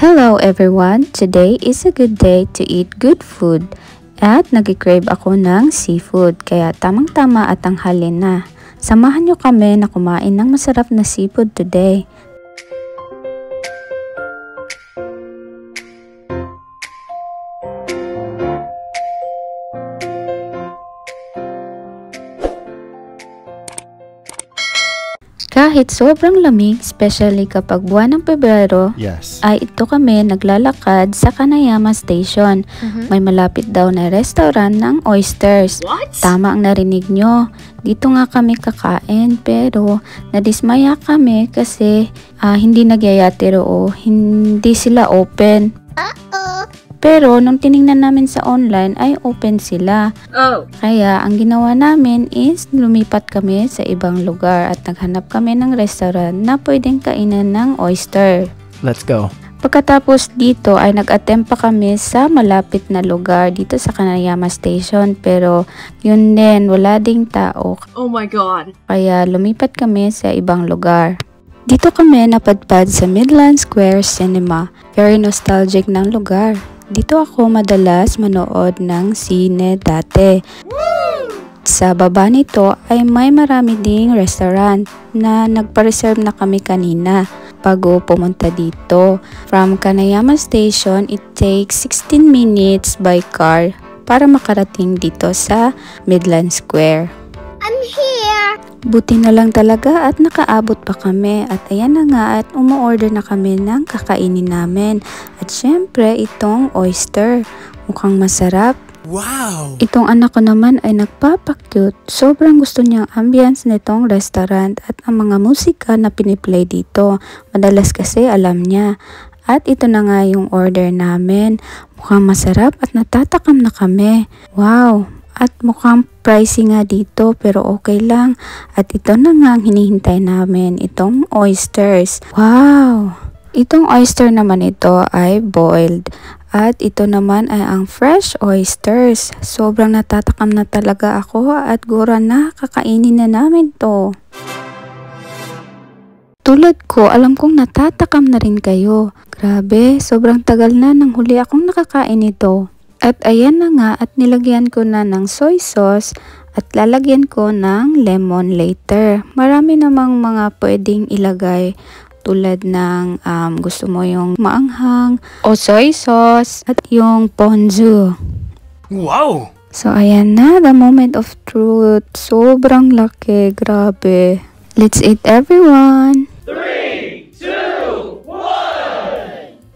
Hello everyone! Today is a good day to eat good food at nag-crave ako ng seafood kaya tamang-tama at tanghali na. Samahan nyo kami na kumain ng masarap na seafood today. Kahit sobrang lamig, especially kapag buwan ng Pebrero, ay ito kami naglalakad sa Kanayama Station. May malapit daw na restaurant ng oysters. Tama ang narinig nyo. Dito nga kami kakain pero nadismaya kami kasi hindi nagyayatiro o hindi sila open. Pero nung tiningnan namin sa online ay open sila. Kaya ang ginawa namin is lumipat kami sa ibang lugar at naghanap kami ng restaurant na pwedeng kainan ng oyster. Let's go. Pagkatapos dito ay nag-attempt pa kami sa malapit na lugar dito sa Kanayama Station pero yun din wala ding tao. Oh my God! Kaya lumipat kami sa ibang lugar. Dito kami napadpad sa Midland Square Cinema. Very nostalgic ng lugar. Dito ako madalas manood ng sine dati. Sa baba nito ay may marami ding restaurant na nagpa-reserve na kami kanina bago pumunta dito. From Kanayama Station, it takes 16 minutes by car para makarating dito sa Midland Square. I'm here! Buti na lang talaga at nakaabot pa kami at ayan na nga at umu-order na kami ng kakainin namin. At syempre itong oyster. Mukhang masarap. Wow! Itong anak ko naman ay nagpapakyut. Sobrang gusto niyang ambience nitong restaurant at ang mga musika na piniplay dito. Madalas kasi alam niya. At ito na nga yung order namin. Mukhang masarap at natatakam na kami. Wow! At mukhang pricey nga dito pero okay lang. At ito na nga ang hinihintay namin, itong oysters. Wow! Itong oyster naman ito ay boiled. At ito naman ay ang fresh oysters. Sobrang natatakam na talaga ako at gura na kakainin na namin to. Tulad ko, alam kong natatakam na rin kayo. Grabe, sobrang tagal na nang huli akong nakakain ito. At ayan na nga at nilagyan ko na ng soy sauce at lalagyan ko ng lemon later. Marami namang mga pwedeng ilagay tulad ng gusto mo yung maanghang o soy sauce at yung ponzu. Wow! So ayan na, the moment of truth. Sobrang laki, grabe. Let's eat everyone! 3, 2, 1!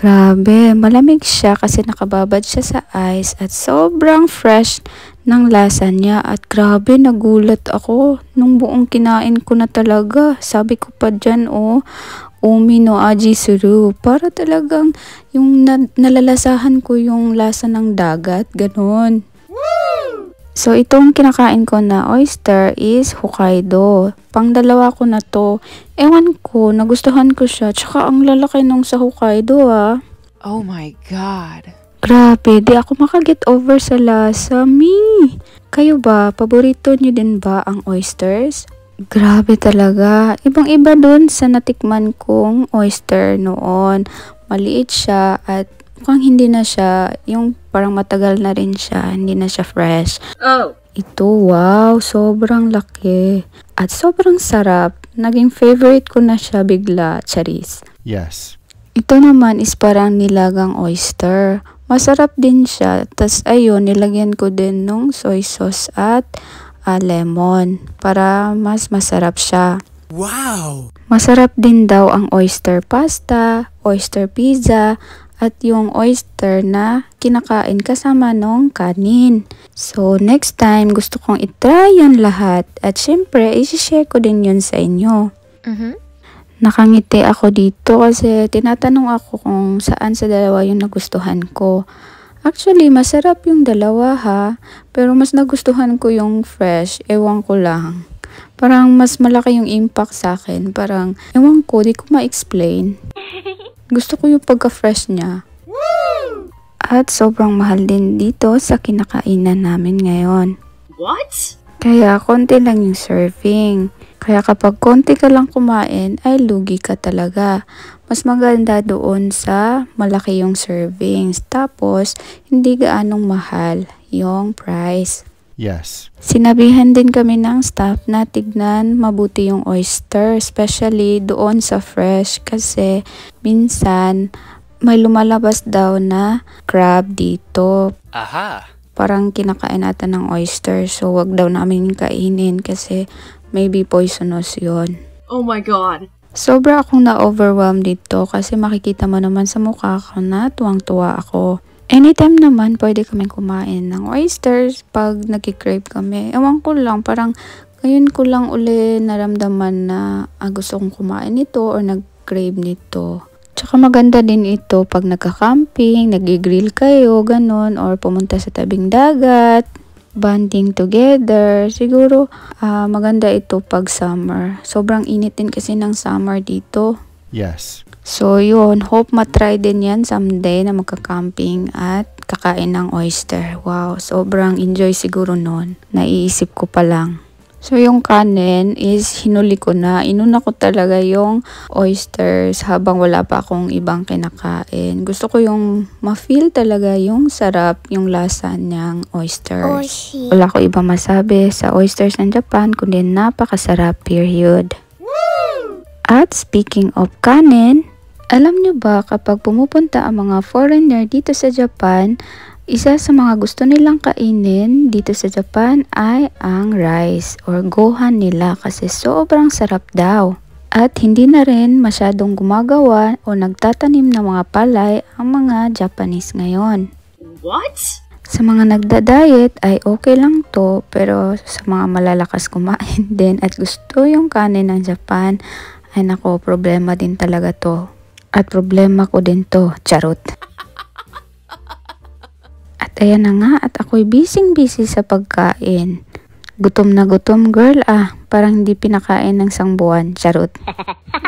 Grabe, malamig siya kasi nakababad siya sa ice at sobrang fresh ng lasa niya at grabe nagulat ako nung buong kinain ko na talaga. Sabi ko pa dyan umi no aji suru, para talagang yung nalalasahan ko yung lasa ng dagat, ganon. So itong kinakain ko na oyster is Hokkaido. Pangdalawa ko na to. Ewan ko, nagustuhan ko siya. Tsaka ang lalaki nung sa Hokkaido Oh my God! Grabe, di ako makaget over sa lasa. Kayo ba, paborito nyo din ba ang oysters? Grabe talaga. Ibang-iba dun sa natikman kong oyster noon. Maliit siya at mukhang hindi na siya, yung parang matagal na rin siya, hindi na siya fresh. Ito, wow, sobrang laki. At sobrang sarap. Naging favorite ko na siya bigla, charis. Yes. Ito naman is parang nilagang oyster. Masarap din siya. Tas ayun, nilagyan ko din nung soy sauce at lemon para mas masarap siya. Wow! Masarap din daw ang oyster pasta, oyster pizza, at yung oyster na kinakain kasama nung kanin. So, next time, gusto kong itry yan lahat. At syempre, isi-share ko din yun sa inyo. Nakangiti ako dito kasi tinatanong ako kung saan sa dalawa yung nagustuhan ko. Actually, masarap yung dalawa pero mas nagustuhan ko yung fresh. Ewan ko lang. Parang mas malaki yung impact sa akin. Parang, ewan ko, di ko ma-explain. Gusto ko yung pagka-fresh niya. At sobrang mahal din dito sa kinakainan namin ngayon. What? Kaya konti lang yung serving. Kaya kapag konti ka lang kumain ay lugi ka talaga. Mas maganda doon sa malaki yung servings. Tapos hindi gaanong mahal yung price. Yes. Sinabihan din kami ng staff na tignan mabuti yung oyster, especially doon sa fresh kasi minsan may lumalabas daw na crab dito. Aha. Parang kinakain natin ng oyster, so wag daw namin kainin kasi maybe poisonous yon. Oh my god. Sobra akong na-overwhelmed dito kasi makikita mo naman sa mukha ko na tuwang-tuwa ako. Anytime naman, pwede kami kumain ng oysters pag nagkikrave kami. Ewan ko lang, parang ngayon ko lang uli naramdaman na gusto kong kumain nito or nag-crave nito. Tsaka maganda din ito pag nagka-camping, nag-grill kayo, ganun, or pumunta sa tabing dagat, bonding together. Siguro maganda ito pag summer. Sobrang init din kasi ng summer dito. Yes. So yun, hope matry din yan someday na magka-camping at kakain ng oyster. Wow, sobrang enjoy siguro nun. Naiisip ko pa lang. So yung kanin is hinuli ko na. Inuna ko talaga yung oysters habang wala pa akong ibang kinakain. Gusto ko yung ma-feel talaga yung sarap, yung lasa ng oysters. Oshi. Wala ko ibang masabi sa oysters ng Japan kundi napakasarap, period. At speaking of kanin, alam nyo ba kapag pumupunta ang mga foreigner dito sa Japan, isa sa mga gusto nilang kainin dito sa Japan ay ang rice or gohan nila kasi sobrang sarap daw. At hindi na rin masyadong gumagawa o nagtatanim ng mga palay ang mga Japanese ngayon. What? Sa mga nagda-diet ay okay lang to, pero sa mga malalakas kumain din at gusto yung kanin ng Japan, ay nako, problema din talaga to. At problema ko din to, charot. At ayan na nga, at ako'y busy sa pagkain. Gutom na gutom, girl parang hindi pinakain ng isang buwan, charot.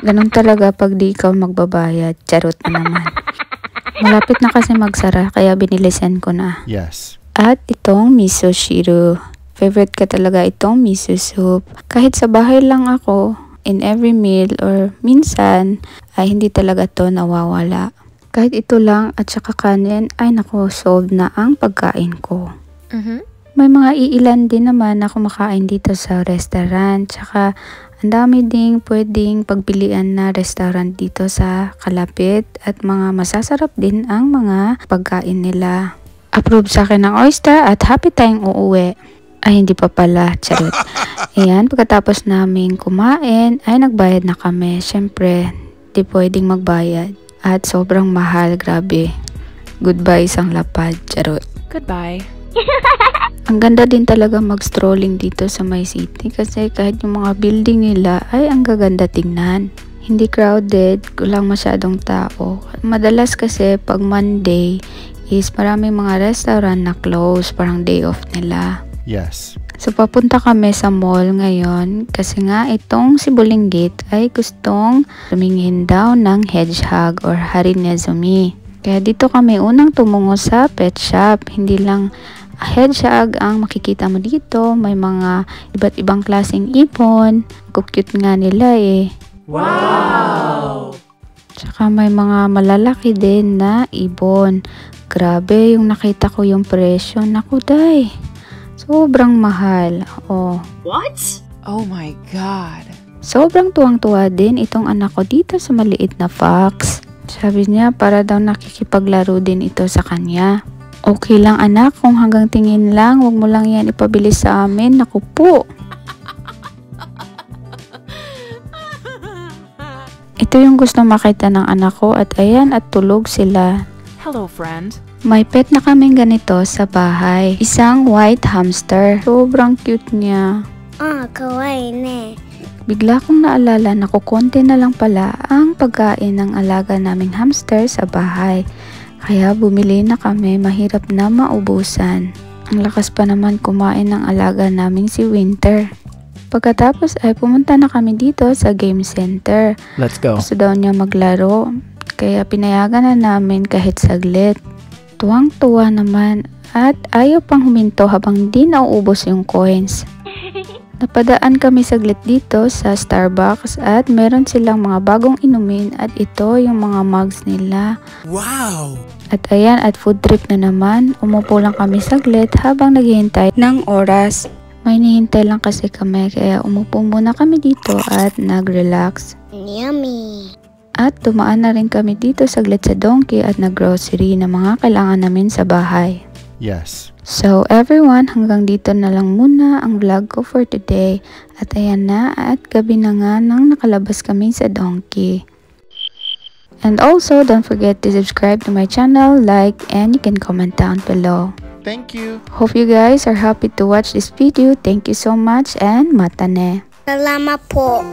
Ganun talaga pag di ikaw magbabayad, charot na naman. Malapit na kasi magsara, kaya binilisan ko na. Yes. At itong miso shiru. Favorite ka talaga itong miso soup. Kahit sa bahay lang ako, in every meal or minsan ay hindi talaga to nawawala. Kahit ito lang at saka kanin ay nako, solve na ang pagkain ko. May mga iilan din naman na kumakain dito sa restaurant. Tsaka ang dami ding pwedeng pagpilian na restaurant dito sa kalapit at mga masasarap din ang mga pagkain nila. Approve sa akin ng oyster at happy tayong uuwi. Ay, hindi pa pala, charot. Ayan, pagkatapos namin kumain, ay nagbayad na kami. Siyempre, di pwedeng magbayad. At sobrang mahal, grabe. Goodbye isang lapad, charot. Goodbye. Ang ganda din talaga mag-strolling dito sa May City kasi kahit yung mga building nila ay ang gaganda tingnan. Hindi crowded, walang masyadong tao. Madalas kasi pag Monday is maraming mga restaurant na close, parang day off nila. Yes. So papunta kami sa mall ngayon kasi nga itong si Bulinggit ay gustong tumingin daw ng hedgehog or harinezumi. Kaya dito kami unang tumungo sa pet shop. Hindi lang hedgehog ang makikita mo dito, may mga iba't ibang klaseng ipon. Cute nga nila eh. Wow! Tsaka may mga malalaki din na ibon. Grabe yung nakita ko yung presyo. Naku day, sobrang mahal. Oh. What? Oh my god. Sobrang tuwang-tuwa din itong anak ko dito sa maliit na fox. Sabi niya para daw nakikipaglaro din ito sa kanya. Okay lang anak, kung hanggang tingin lang, wag mo lang yan ipabili sa amin. Naku po. Ito yung gusto makita ng anak ko at ayan at tulog sila. Hello, friend. May pet na kaming ganito sa bahay. Isang white hamster. Sobrang cute niya. kawaii ne. Bigla kong naalala na kukonti na lang pala ang pagkain ng alaga naming hamster sa bahay. Kaya bumili na kami, mahirap na maubusan. Ang lakas pa naman kumain ng alaga naming si Winter. Pagkatapos ay pumunta na kami dito sa game center. Let's go. Gusto daw niya maglaro, kaya pinayagan na namin kahit saglit. Tuwang-tuwa naman at ayaw pang huminto habang di nauubos yung coins. Napadaan kami saglit dito sa Starbucks at meron silang mga bagong inumin at ito yung mga mugs nila. Wow! At ayan, at food trip na naman. Umupo lang kami saglit habang naghihintay ng oras. May nihintay lang kasi kami kaya umupo muna kami dito at nag-relax. Yummy! At dumaan na rin kami dito saglit sa Donkey at nag-grocery na mga kailangan namin sa bahay. Yes. So everyone, hanggang dito na lang muna ang vlog ko for today. At ayan na, at gabi na nga nang nakalabas kami sa Donkey. And also, don't forget to subscribe to my channel, like, and you can comment down below. Thank you. Hope you guys are happy to watch this video. Thank you so much and matane. Salamat po!